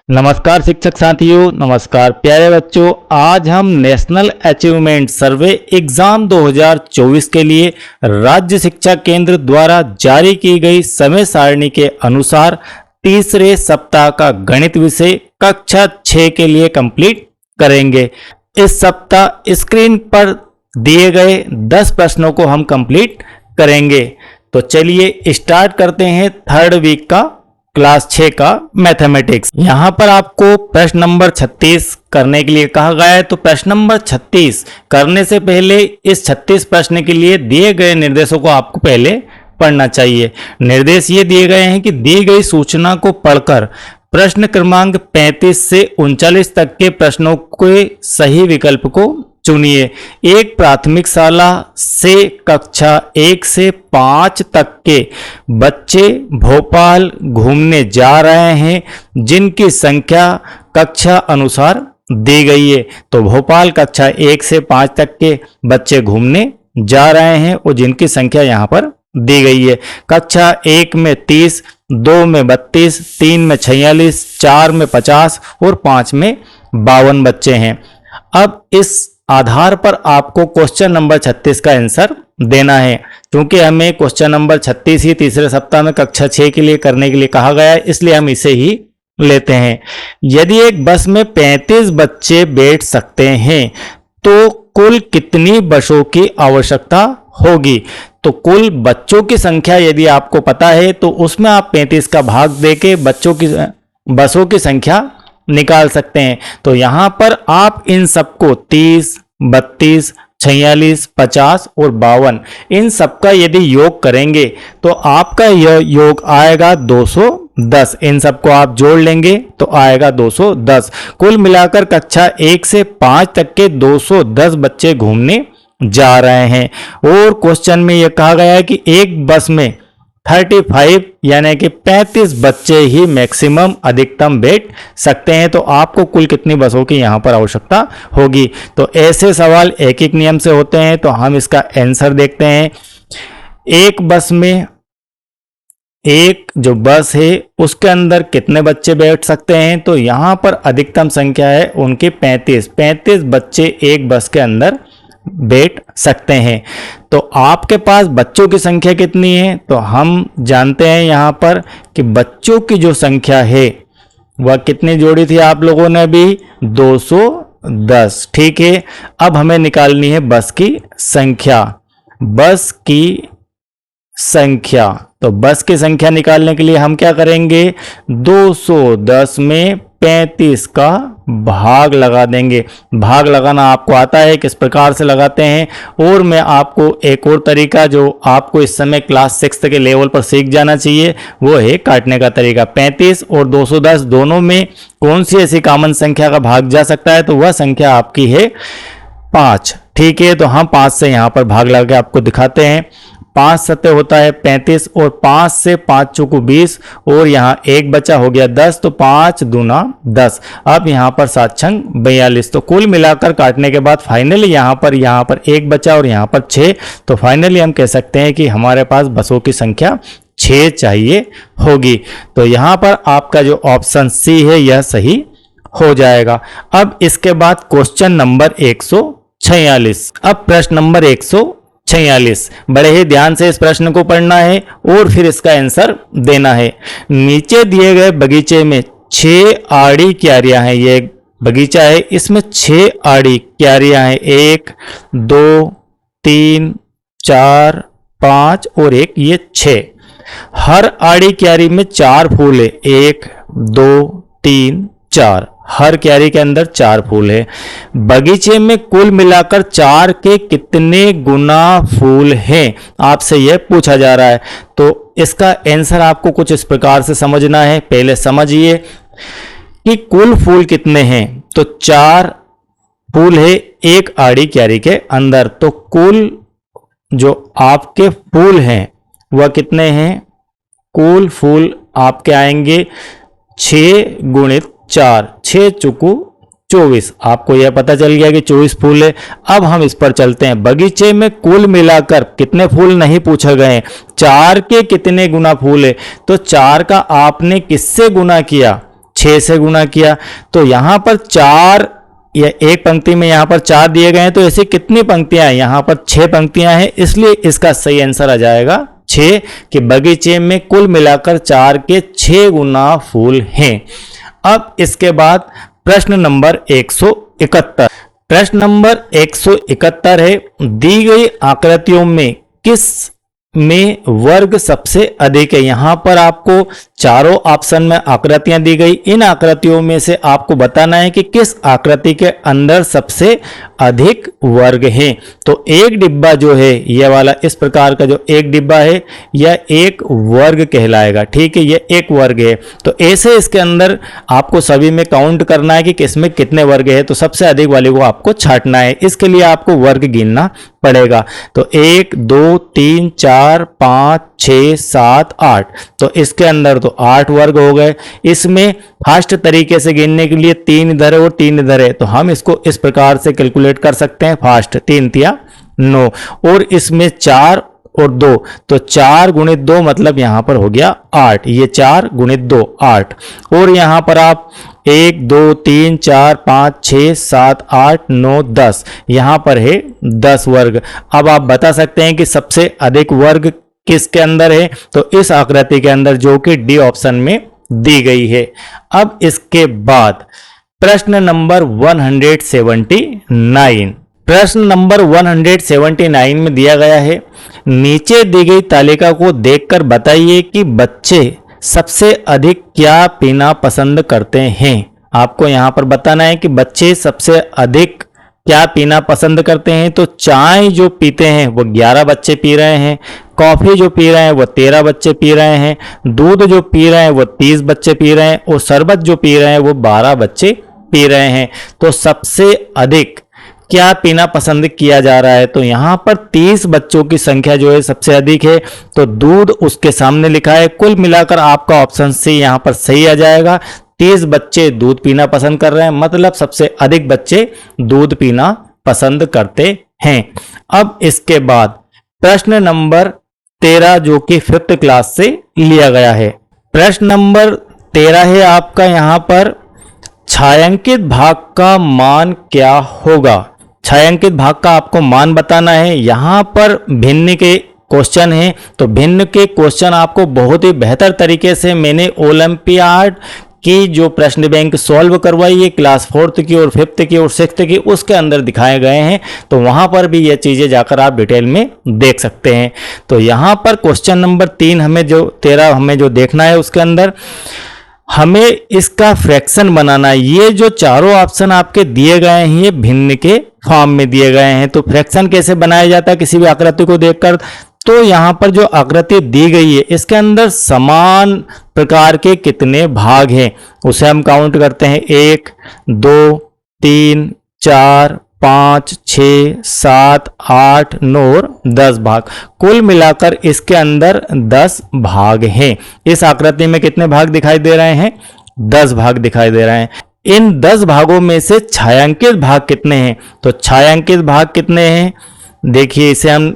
नमस्कार शिक्षक साथियों, नमस्कार प्यारे बच्चों। आज हम नेशनल अचीवमेंट सर्वे एग्जाम 2024 के लिए राज्य शिक्षा केंद्र द्वारा जारी की गई समय सारणी के अनुसार तीसरे सप्ताह का गणित विषय कक्षा 6 के लिए कंप्लीट करेंगे। इस सप्ताह स्क्रीन पर दिए गए 10 प्रश्नों को हम कंप्लीट करेंगे। तो चलिए स्टार्ट करते हैं थर्ड वीक का क्लास 6 का मैथमेटिक्स। यहाँ पर आपको प्रश्न नंबर 36 करने के लिए कहा गया है। तो प्रश्न नंबर 36 करने से पहले इस 36 प्रश्न के लिए दिए गए निर्देशों को आपको पहले पढ़ना चाहिए। निर्देश ये दिए गए हैं कि दी गई सूचना को पढ़कर प्रश्न क्रमांक 35 से 39 तक के प्रश्नों के सही विकल्प को चुनिए। एक प्राथमिक शाला से कक्षा 1 से 5 तक के बच्चे भोपाल घूमने जा रहे हैं, जिनकी संख्या कक्षा अनुसार दी गई है। तो भोपाल कक्षा 1 से 5 तक के बच्चे घूमने जा रहे हैं और जिनकी संख्या यहाँ पर दी गई है। कक्षा 1 में 30, 2 में 32, 3 में 46, 4 में 50 और 5 में 52 बच्चे हैं। अब इस आधार पर आपको क्वेश्चन नंबर 36 का आंसर देना है। क्योंकि हमें क्वेश्चन नंबर 36 ही तीसरे सप्ताह में कक्षा 6 के लिए करने के लिए कहा गया है, इसलिए हम इसे ही लेते हैं। यदि एक बस में 35 बच्चे बैठ सकते हैं तो कुल कितनी बसों की आवश्यकता होगी? तो कुल बच्चों की संख्या यदि आपको पता है तो उसमें आप 35 का भाग देके बसों की संख्या निकाल सकते हैं। तो यहां पर आप इन सबको 30, 32, 46, 50 और 52 इन सबका यदि योग करेंगे तो आपका यह योग आएगा 210। इन सबको आप जोड़ लेंगे तो आएगा 210। कुल मिलाकर कक्षा 1 से 5 तक के 210 बच्चे घूमने जा रहे हैं। और क्वेश्चन में यह कहा गया है कि एक बस में 35 यानी कि 35 बच्चे ही मैक्सिमम अधिकतम बैठ सकते हैं। तो आपको कुल कितनी बसों की यहाँ पर आवश्यकता होगी? तो ऐसे सवाल एक एक नियम से होते हैं। तो हम इसका आंसर देखते हैं। एक बस में एक जो बस है उसके अंदर कितने बच्चे बैठ सकते हैं? तो यहाँ पर अधिकतम संख्या है उनकी 35 बच्चे एक बस के अंदर बैठ सकते हैं। तो आपके पास बच्चों की संख्या कितनी है? तो हम जानते हैं यहाँ पर कि बच्चों की जो संख्या है वह कितनी जोड़ी थी आप लोगों ने भी? 210। ठीक है, अब हमें निकालनी है बस की संख्या। बस की संख्या, तो बस की संख्या निकालने के लिए हम क्या करेंगे? 210 में 35 का भाग लगा देंगे। भाग लगाना आपको आता है, किस प्रकार से लगाते हैं। और मैं आपको एक और तरीका जो आपको इस समय क्लास 6 के लेवल पर सीख जाना चाहिए वो है काटने का तरीका। 35 और 210 दोनों में कौन सी ऐसी कॉमन संख्या का भाग जा सकता है? तो वह संख्या आपकी है 5। ठीक है, तो हम 5 से यहाँ पर भाग लगा के आपको दिखाते हैं। 5 सत्ते होता है 35 और 5 से 5 चौको 20 और यहाँ एक बचा हो गया 10। तो 5 दूना 10। अब यहाँ पर 7 छंग 42। तो कुल मिलाकर काटने के बाद फाइनली यहाँ पर एक बचा और यहाँ पर 6। तो फाइनली हम कह सकते हैं कि हमारे पास बसों की संख्या 6 चाहिए होगी। तो यहाँ पर आपका जो ऑप्शन सी है यह सही हो जाएगा। अब इसके बाद क्वेश्चन नंबर 146। अब प्रश्न नंबर 146, बड़े ही ध्यान से इस प्रश्न को पढ़ना है और फिर इसका आंसर देना है। नीचे दिए गए बगीचे में 6 आड़ी क्यारियां हैं। ये बगीचा है, इसमें 6 आड़ी क्यारियां हैं। 1, 2, 3, 4, 5 और एक ये 6। हर आड़ी क्यारी में 4 फूल है। 1, 2, 3, 4। हर क्यारी के अंदर 4 फूल है। बगीचे में कुल मिलाकर 4 के कितने गुना फूल हैं? आपसे यह पूछा जा रहा है। तो इसका आंसर आपको कुछ इस प्रकार से समझना है। पहले समझिए कि कुल फूल कितने हैं। तो 4 फूल है एक आड़ी क्यारी के अंदर। तो कुल जो आपके फूल हैं वह कितने हैं? कुल फूल आपके आएंगे 6 गुणित 4, 6 चुकू 24। आपको यह पता चल गया कि 24 फूल है। अब हम इस पर चलते हैं। बगीचे में कुल मिलाकर कितने फूल नहीं पूछे गए, 4 के कितने गुना फूल है। तो 4 का आपने किससे गुना किया? 6 से गुना किया। तो यहाँ पर 4 या एक पंक्ति में यहाँ पर 4 दिए गए हैं, तो ऐसी कितनी पंक्तियां हैं, यहाँ पर 6 पंक्तियां हैं, इसलिए इसका सही आंसर आ जाएगा 6 कि बगीचे में कुल मिलाकर 4 के 6 गुना फूल हैं। अब इसके बाद प्रश्न नंबर 171। प्रश्न नंबर 171 है, दी गई आकृतियों में किस में वर्ग सबसे अधिक है। यहां पर आपको चारों ऑप्शन में आकृतियां दी गई, इन आकृतियों में से आपको बताना है कि किस आकृति के अंदर सबसे अधिक वर्ग हैं। तो एक डिब्बा जो है यह वाला, इस प्रकार का जो एक डिब्बा है यह एक वर्ग कहलाएगा, ठीक है, यह एक वर्ग है। तो ऐसे इसके अंदर आपको सभी में काउंट करना है कि किसमें कितने वर्ग है, तो सबसे अधिक वाले को आपको छांटना है। इसके लिए आपको वर्ग गिनना पड़ेगा। तो 1 2 3 4 5 6 7 8, तो इसके अंदर तो 8 वर्ग हो गए। इसमें फास्ट तरीके से गिनने के लिए 3 इधर है और 3 इधर है, तो हम इसको इस प्रकार से कैलकुलेट कर सकते हैं, फास्ट 3 तिया 9, और इसमें 4 और 2, तो 4 गुणित 2 मतलब यहां पर हो गया 8, ये 4 गुणित 2 8, और यहां पर आप 1 2 3 4 5 6 7 8 9 10, यहां पर है 10 वर्ग। अब आप बता सकते हैं कि सबसे अधिक वर्ग किसके अंदर है, तो इस आकृति के अंदर, जो कि डी ऑप्शन में दी गई है। अब इसके बाद प्रश्न नंबर 179। प्रश्न नंबर 179 में दिया गया है, नीचे दी गई तालिका को देखकर बताइए कि बच्चे सबसे अधिक क्या पीना पसंद करते हैं। आपको यहां पर बताना है कि बच्चे सबसे अधिक क्या पीना पसंद करते हैं। तो चाय जो पीते हैं वो 11 बच्चे पी रहे हैं, कॉफी जो पी रहे हैं वो 13 बच्चे पी रहे हैं, दूध जो पी रहे हैं वो 30 बच्चे पी रहे हैं, और शरबत जो पी रहे हैं वो 12 बच्चे पी रहे हैं। तो सबसे अधिक क्या पीना पसंद किया जा रहा है, तो यहाँ पर 30 बच्चों की संख्या जो है सबसे अधिक है, तो दूध उसके सामने लिखा है। कुल मिलाकर आपका ऑप्शन सी यहाँ पर सही आ जाएगा। 30 बच्चे दूध पीना पसंद कर रहे हैं, मतलब सबसे अधिक बच्चे दूध पीना पसंद करते हैं। अब इसके बाद प्रश्न नंबर 13 जो कि 5th क्लास से लिया गया है। प्रश्न नंबर 13 है आपका, यहाँ पर छायांकित भाग का मान क्या होगा। छायांकित भाग का आपको मान बताना है। यहाँ पर भिन्न के क्वेश्चन है, तो भिन्न के क्वेश्चन आपको बहुत ही बेहतर तरीके से मैंने ओलंपियाड की जो प्रश्न बैंक सॉल्व करवाई है, क्लास 4th की और 5th की और 6th की, उसके अंदर दिखाए गए हैं। तो वहां पर भी ये चीजें जाकर आप डिटेल में देख सकते हैं। तो यहाँ पर क्वेश्चन नंबर 3 हमें जो 13 हमें जो देखना है, उसके अंदर हमें इसका फ्रैक्शन बनाना है। ये जो चारों ऑप्शन आपके दिए गए हैं ये भिन्न के फॉर्म में दिए गए हैं। तो फ्रैक्शन कैसे बनाया जाता है किसी भी आकृति को देखकर, तो यहाँ पर जो आकृति दी गई है इसके अंदर समान प्रकार के कितने भाग हैं उसे हम काउंट करते हैं। 1 2 3 4 5 6 7 8 9 और 10 भाग, कुल मिलाकर इसके अंदर 10 भाग हैं। इस आकृति में कितने भाग दिखाई दे रहे हैं, 10 भाग दिखाई दे रहे हैं। इन 10 भागों में से छायांकित भाग कितने हैं, तो छायांकित भाग कितने हैं देखिए, इसे हम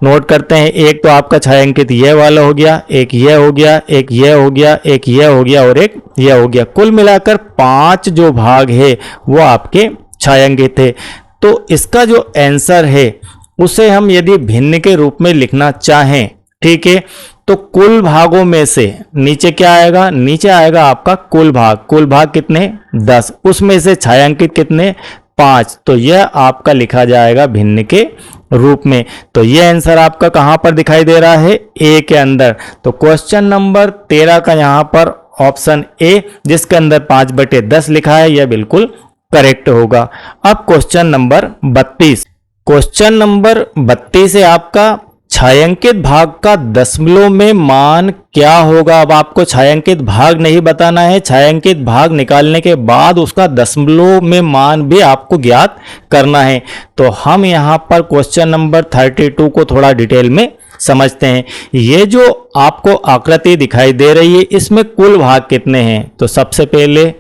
नोट करते हैं। एक तो आपका छायांकित यह वाला हो गया, एक यह हो गया, एक यह हो गया, एक यह हो गया और एक यह हो गया। कुल मिलाकर 5 जो भाग है वो आपके छायांकित है। तो इसका जो आंसर है उसे हम यदि भिन्न के रूप में लिखना चाहें, ठीक है, तो कुल भागों में से नीचे क्या आएगा, नीचे आएगा आपका कुल भाग। कुल भाग कितने 10, उसमें से छायांकित कितने 5, तो यह आपका लिखा जाएगा भिन्न के रूप में। तो यह आंसर आपका कहां पर दिखाई दे रहा है, ए के अंदर। तो क्वेश्चन नंबर 13 का यहां पर ऑप्शन ए जिसके अंदर 5/10 लिखा है यह बिल्कुल करेक्ट होगा। अब क्वेश्चन नंबर 32। क्वेश्चन नंबर 32 है आपका, छायांकित भाग का दशमलव में मान क्या होगा। अब आपको छायांकित भाग नहीं बताना है, छायांकित भाग निकालने के बाद उसका दशमलव में मान भी आपको ज्ञात करना है। तो हम यहाँ पर क्वेश्चन नंबर 32 को थोड़ा डिटेल में समझते हैं। ये जो आपको आकृति दिखाई दे रही है इसमें कुल भाग कितने हैं, तो सबसे पहले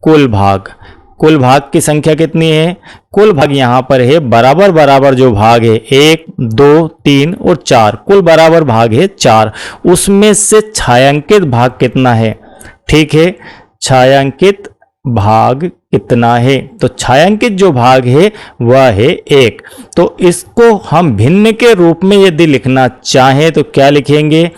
कुल भाग, कुल भाग की संख्या कितनी है, कुल भाग यहाँ पर है बराबर बराबर जो भाग है 1 2 3 और 4, कुल बराबर भाग है 4। उसमें से छायांकित भाग कितना है, ठीक है, छायांकित भाग कितना है? तो छायांकित जो भाग है वह है 1। तो इसको हम भिन्न के रूप में यदि लिखना चाहें तो क्या लिखेंगे?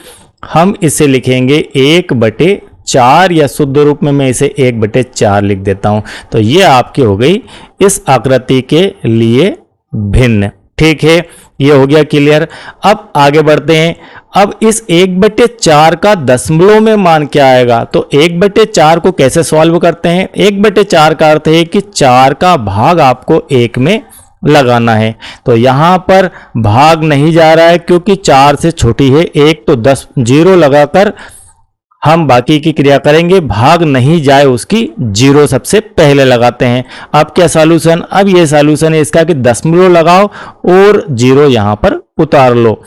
हम इसे लिखेंगे 1/4, या शुद्ध रूप में मैं इसे 1/4 लिख देता हूं। तो ये आपकी हो गई इस आकृति के लिए भिन्न। ठीक है, ये हो गया क्लियर। अब आगे बढ़ते हैं। अब इस 1/4 का दशमलव में मान क्या आएगा? तो 1/4 को कैसे सॉल्व करते हैं? 1/4 का अर्थ है कि 4 का भाग आपको 1 में लगाना है। तो यहां पर भाग नहीं जा रहा है क्योंकि 4 से छोटी है 1, तो 10 0 लगाकर हम बाकी की क्रिया करेंगे। भाग नहीं जाए उसकी 0 सबसे पहले लगाते हैं। अब क्या सॉल्यूशन? अब ये सॉल्यूशन है इसका कि दशमलव लगाओ और 0 यहां पर उतार लो।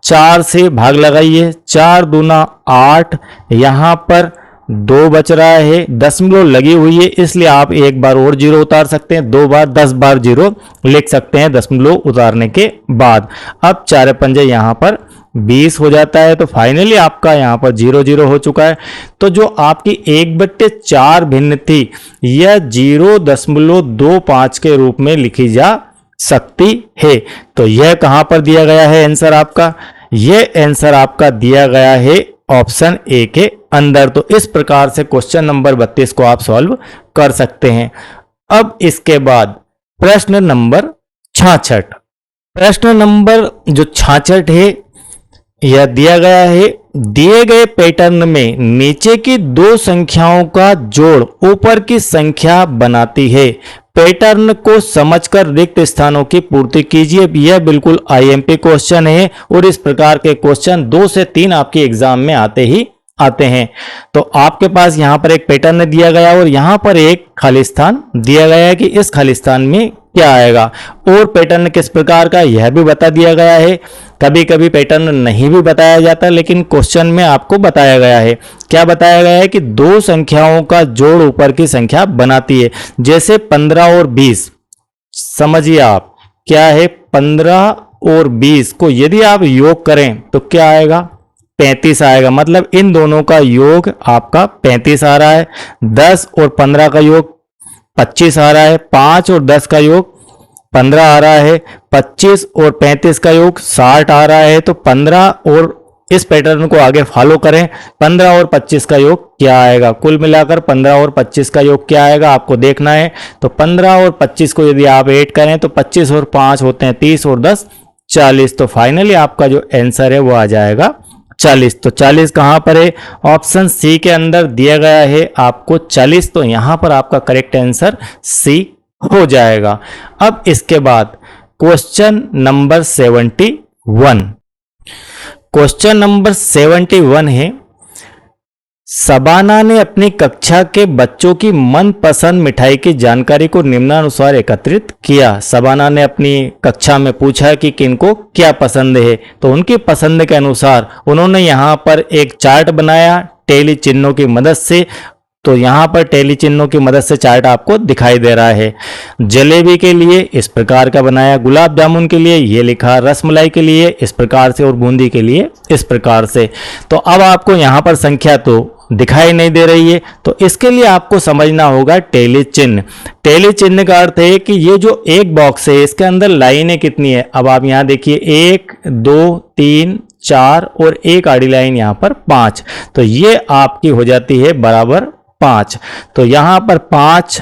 4 से भाग लगाइए, 4 दूना 8, यहां पर 2 बच रहा है, दशमलव लगी हुई है इसलिए आप एक बार और 0 उतार सकते हैं, 2 बार 10 बार 0 लिख सकते हैं दशमलव उतारने के बाद। अब 4 पंजे यहां पर 20 हो जाता है। तो फाइनली आपका यहां पर 0 0 हो चुका है। तो जो आपकी 1/4 भिन्न थी यह 0.25 के रूप में लिखी जा सकती है। तो यह कहां पर दिया गया है आंसर आपका? यह आंसर आपका दिया गया है ऑप्शन ए के अंदर। तो इस प्रकार से क्वेश्चन नंबर 32 को आप सॉल्व कर सकते हैं। अब इसके बाद प्रश्न नंबर 66। प्रश्न नंबर जो 66 है यह दिया गया है, दिए गए पैटर्न में नीचे की 2 संख्याओं का जोड़ ऊपर की संख्या बनाती है। पैटर्न को समझकर रिक्त स्थानों की पूर्ति कीजिए। यह बिल्कुल आईएमपी क्वेश्चन है और इस प्रकार के क्वेश्चन 2 से 3 आपके एग्जाम में आते हैं। तो आपके पास यहां पर एक पैटर्न दिया गया और यहां पर एक खाली स्थान दिया गया है कि इस खाली स्थान में क्या आएगा, और पैटर्न किस प्रकार का यह भी बता दिया गया है। कभी कभी पैटर्न नहीं भी बताया जाता लेकिन क्वेश्चन में आपको बताया गया है। क्या बताया गया है कि 2 संख्याओं का जोड़ ऊपर की संख्या बनाती है। जैसे 15 और 20, समझिए आप क्या है, 15 और 20 को यदि आप योग करें तो क्या आएगा? 35 आएगा। मतलब इन दोनों का योग आपका 35 आ रहा है। 10 और 15 का योग 25 आ रहा है। 5 और 10 का योग 15 आ रहा है। 25 और 35 का योग 60 आ रहा है। तो 15 और इस पैटर्न को आगे फॉलो करें, 15 और 25 का योग क्या आएगा? कुल मिलाकर 15 और 25 का योग क्या आएगा आपको देखना है। तो 15 और 25 को यदि आप ऐड करें तो 25 और 5 होते हैं 30 और 10 40। तो फाइनली आपका जो आंसर है वो आ जाएगा 40। तो 40 कहां पर है? ऑप्शन सी के अंदर दिया गया है आपको 40। तो यहां पर आपका करेक्ट आंसर सी हो जाएगा। अब इसके बाद क्वेश्चन नंबर 71। क्वेश्चन नंबर 71 है, शबाना ने अपनी कक्षा के बच्चों की मनपसंद मिठाई की जानकारी को निम्नानुसार एकत्रित किया। शबाना ने अपनी कक्षा में पूछा कि किनको क्या पसंद है, तो उनकी पसंद के अनुसार उन्होंने यहाँ पर एक चार्ट बनाया टेली चिन्हों की मदद से। तो यहाँ पर टेली चिन्हों की मदद से चार्ट आपको दिखाई दे रहा है। जलेबी के लिए इस प्रकार का बनाया, गुलाब जामुन के लिए ये लिखा, रसमलाई के लिए इस प्रकार से और बूंदी के लिए इस प्रकार से। तो अब आपको यहाँ पर संख्या तो दिखाई नहीं दे रही है, तो इसके लिए आपको समझना होगा टेली चिन्ह। टेली चिन्ह का अर्थ है कि ये जो एक बॉक्स है इसके अंदर लाइनें कितनी है। अब आप यहाँ देखिए 1 2 3 4 और एक आड़ी लाइन यहाँ पर 5। तो ये आपकी हो जाती है बराबर 5। तो यहाँ पर 5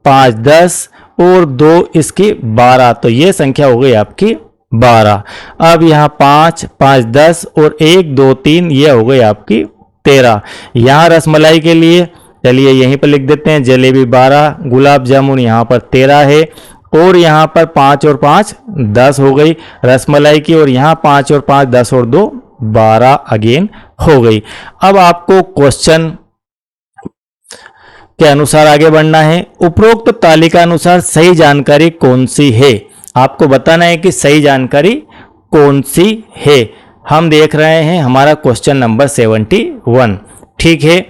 5 10 और 2 इसकी 12। तो ये संख्या हो गई आपकी 12। अब यहाँ 5 5 10 और 1 2 3 ये हो गई आपकी 13। यहाँ रसमलाई के लिए चलिए यहीं पर लिख देते हैं जलेबी 12, गुलाब जामुन यहाँ पर 13 है, और यहाँ पर 5 और 5 10 हो गई रसमलाई की, और यहाँ 5 और 5 10 और 2 12 अगेन हो गई। अब आपको क्वेश्चन के अनुसार आगे बढ़ना है। उपरोक्त तालिका अनुसार सही जानकारी कौन सी है? आपको बताना है कि सही जानकारी कौन सी है। हम देख रहे हैं हमारा क्वेश्चन नंबर 71। ठीक है,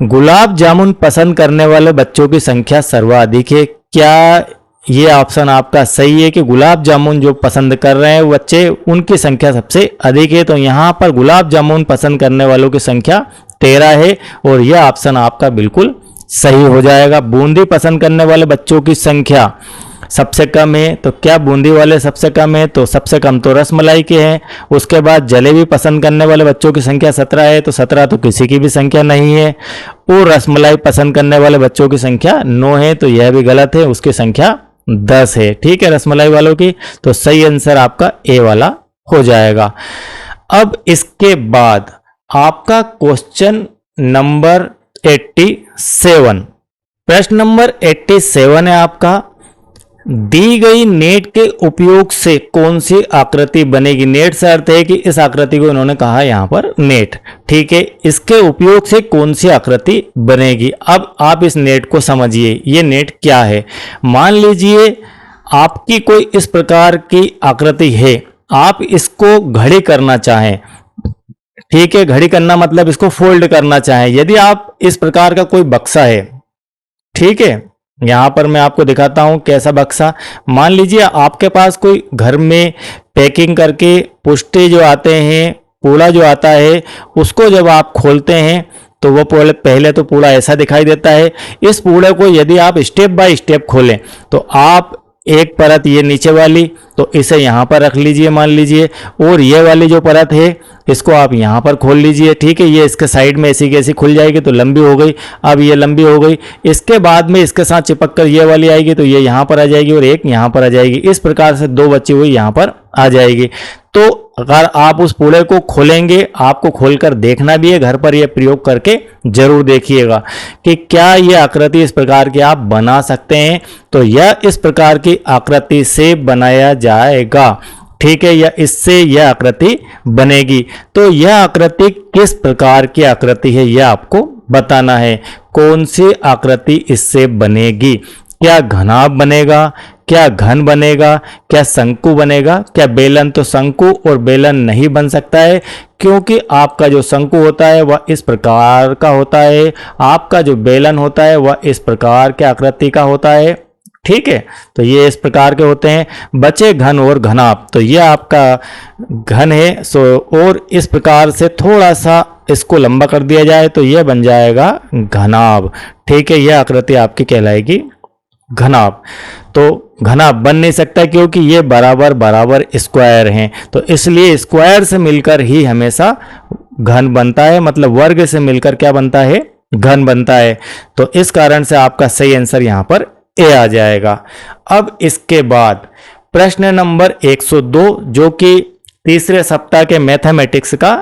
गुलाब जामुन पसंद करने वाले बच्चों की संख्या सर्वाधिक है। क्या ये ऑप्शन आपका सही है कि गुलाब जामुन जो पसंद कर रहे हैं बच्चे उनकी संख्या सबसे अधिक है? तो यहाँ पर गुलाब जामुन पसंद करने वालों की संख्या 13 है और यह ऑप्शन आपका बिल्कुल सही हो जाएगा। बूंदी पसंद करने वाले बच्चों की संख्या सबसे कम है, तो क्या बूंदी वाले सबसे कम है? तो सबसे कम तो रसमलाई के हैं। उसके बाद जलेबी पसंद करने वाले बच्चों की संख्या 17 है, तो 17 तो किसी की भी संख्या नहीं है। और रसमलाई पसंद करने वाले बच्चों की संख्या 9 है, तो यह भी गलत है, उसकी संख्या 10 है। ठीक है, रसमलाई वालों की। तो सही आंसर आपका ए वाला हो जाएगा। अब इसके बाद आपका क्वेश्चन नंबर 87, प्रश्न नंबर 87 है आपका, दी गई नेट के उपयोग से कौन सी आकृति बनेगी? नेट से अर्थ है कि इस आकृति को इन्होंने कहा यहां पर नेट। ठीक है, इसके उपयोग से कौन सी आकृति बनेगी? अब आप इस नेट को समझिए, ये नेट क्या है। मान लीजिए आपकी कोई इस प्रकार की आकृति है, आप इसको घड़ी करना चाहें। ठीक है, घड़ी करना मतलब इसको फोल्ड करना चाहें। यदि आप इस प्रकार का कोई बक्सा है, ठीक है, यहां पर मैं आपको दिखाता हूं कैसा बक्सा। मान लीजिए आपके पास कोई घर में पैकिंग करके पुष्टे जो आते हैं, पूड़ा जो आता है, उसको जब आप खोलते हैं तो वो पहले तो पूड़ा ऐसा दिखाई देता है। इस पूड़े को यदि आप स्टेप बाय स्टेप खोलें तो आप एक परत ये नीचे वाली, तो इसे यहाँ पर रख लीजिए मान लीजिए, और ये वाली जो परत है इसको आप यहाँ पर खोल लीजिए। ठीक है, ये इसके साइड में ऐसी कैसी खुल जाएगी तो लंबी हो गई। अब ये लंबी हो गई, इसके बाद में इसके साथ चिपक कर ये वाली आएगी तो ये यहाँ पर आ जाएगी और एक यहाँ पर आ जाएगी। इस प्रकार से दो बची हुई यहाँ पर आ जाएगी। तो अगर आप उस पूड़े को खोलेंगे, आपको खोलकर देखना भी है, घर पर यह प्रयोग करके जरूर देखिएगा कि क्या यह आकृति इस प्रकार की आप बना सकते हैं। तो यह इस प्रकार की आकृति से बनाया जाएगा। ठीक है, या इससे यह आकृति बनेगी। तो यह आकृति किस प्रकार की आकृति है यह आपको बताना है। कौन सी आकृति इससे बनेगी? क्या घनाभ बनेगा, क्या घन बनेगा, क्या शंकु बनेगा, क्या बेलन? तो शंकु और बेलन नहीं बन सकता है, क्योंकि आपका जो शंकु होता है वह इस प्रकार का होता है, आपका जो बेलन होता है वह इस प्रकार के आकृति का होता है। ठीक है, तो ये इस प्रकार के होते हैं। बचे घन और घनाभ, तो ये आपका घन है। और इस प्रकार से थोड़ा सा इसको लंबा कर दिया जाए तो यह बन जाएगा घनाभ। ठीक है, यह आकृति आपकी कहलाएगी घनाभ। तो घनाभ बन नहीं सकता क्योंकि ये बराबर बराबर स्क्वायर हैं, तो इसलिए स्क्वायर से मिलकर ही हमेशा घन बनता है, मतलब वर्ग से मिलकर क्या बनता है? घन बनता है। तो इस कारण से आपका सही आंसर यहां पर ए आ जाएगा। अब इसके बाद प्रश्न नंबर 102 जो कि तीसरे सप्ताह के मैथमेटिक्स का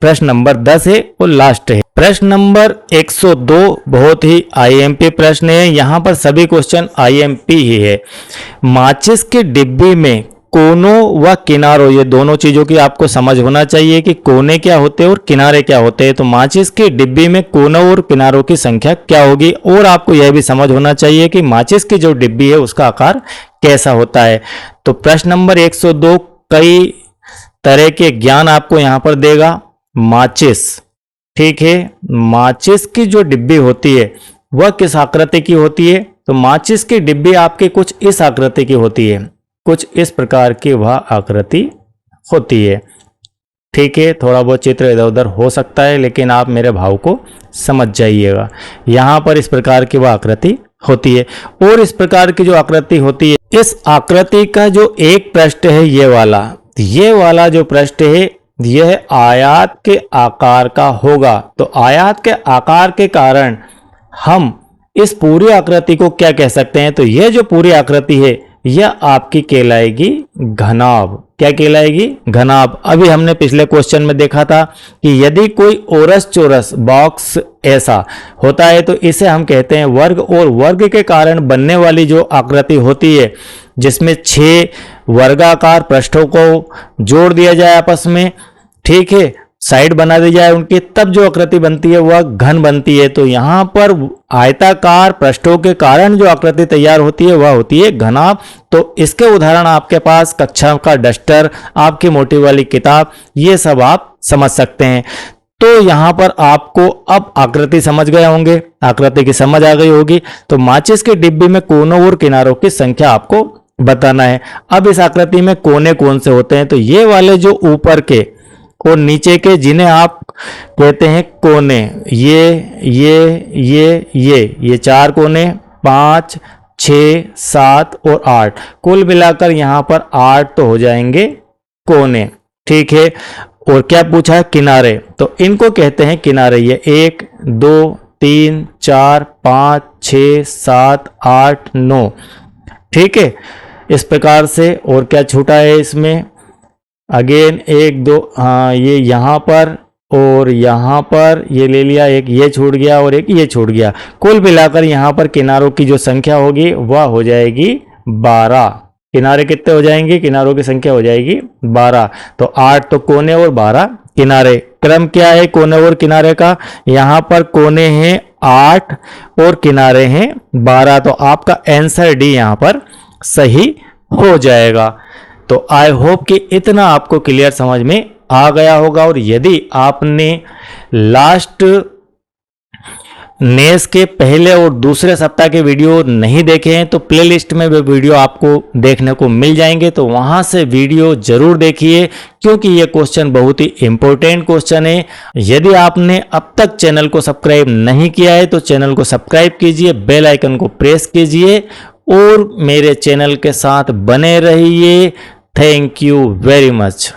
प्रश्न नंबर 10 है और लास्ट है। प्रश्न नंबर 102 बहुत ही आईएमपी प्रश्न है। यहां पर सभी क्वेश्चन आईएमपी ही है। माचिस की डिब्बी में कोनों व किनारों, ये दोनों चीजों की आपको समझ होना चाहिए कि कोने क्या होते हैं और किनारे क्या होते हैं। तो माचिस की डिब्बी में कोनों और किनारों की संख्या क्या होगी, और आपको यह भी समझ होना चाहिए कि माचिस की जो डिब्बी है उसका आकार कैसा होता है। तो प्रश्न नंबर 102 कई तरह के ज्ञान आपको यहां पर देगा। माचिस, ठीक है, माचिस की जो डिब्बी होती है वह किस आकृति की होती है? तो माचिस की डिब्बी आपकी कुछ इस आकृति की होती है, कुछ इस प्रकार की वह आकृति होती है। ठीक है, थोड़ा बहुत चित्र इधर उधर हो सकता है, लेकिन आप मेरे भाव को समझ जाइएगा। यहाँ पर इस प्रकार की वह आकृति होती है। और इस प्रकार की जो आकृति होती है, इस आकृति का जो एक पृष्ठ है ये वाला जो पृष्ठ है यह आयत के आकार का होगा। तो आयत के आकार के कारण हम इस पूरी आकृति को क्या कह सकते हैं? तो यह जो पूरी आकृति है यह आपकी कहलाएगी घनाभ। क्या कहलाएगी? घनाभ। अभी हमने पिछले क्वेश्चन में देखा था कि यदि कोई ओरस चौरस बॉक्स ऐसा होता है तो इसे हम कहते हैं वर्ग। और वर्ग के कारण बनने वाली जो आकृति होती है जिसमें 6 वर्गाकार पृष्ठों को जोड़ दिया जाए आपस में, ठीक है, साइड बना दी जाए उनकी, तब जो आकृति बनती है वह घन बनती है। तो यहाँ पर आयताकार पृष्ठों के कारण जो आकृति तैयार होती है वह होती है घनाभ। तो इसके उदाहरण आपके पास कक्षा का डस्टर, आपकी मोटी वाली किताब, ये सब आप समझ सकते हैं। तो यहाँ पर आपको अब आकृति समझ गए होंगे, आकृति की समझ आ गई होगी। तो माचिस की डिब्बी में कोनों और किनारों की संख्या आपको बताना है। अब इस आकृति में कोने कौन से होते हैं? तो ये वाले जो और नीचे के जिन्हें आप कहते हैं कोने, ये 4 कोने, 5, 6, 7 और 8, कुल मिलाकर यहाँ पर 8 तो हो जाएंगे कोने। ठीक है, और क्या पूछा है? किनारे। तो इनको कहते हैं किनारे। ये 1, 2, 3, 4, 5, 6, 7, 8, 9। ठीक है, इस प्रकार से। और क्या छूटा है इसमें? अगेन 1, 2, हाँ ये यहाँ पर और यहाँ पर ये ले लिया, एक ये छूट गया और एक ये छूट गया। कुल मिलाकर यहाँ पर किनारों की जो संख्या होगी वह हो जाएगी 12। किनारे कितने हो जाएंगे? किनारों की संख्या हो जाएगी 12। तो 8 तो कोने और 12 किनारे। क्रम क्या है कोने और किनारे का? यहाँ पर कोने हैं 8 और किनारे हैं 12। तो आपका आंसर डी यहाँ पर सही हो जाएगा। तो आई होप कि इतना आपको क्लियर समझ में आ गया होगा। और यदि आपने लास्ट नेस के पहले और दूसरे सप्ताह के वीडियो नहीं देखे हैं तो प्लेलिस्ट में वे वीडियो आपको देखने को मिल जाएंगे, तो वहां से वीडियो जरूर देखिए, क्योंकि ये क्वेश्चन बहुत ही इंपॉर्टेंट क्वेश्चन है। यदि आपने अब तक चैनल को सब्सक्राइब नहीं किया है तो चैनल को सब्सक्राइब कीजिए, बेल आइकन को प्रेस कीजिए और मेरे चैनल के साथ बने रहिए। Thank you very much.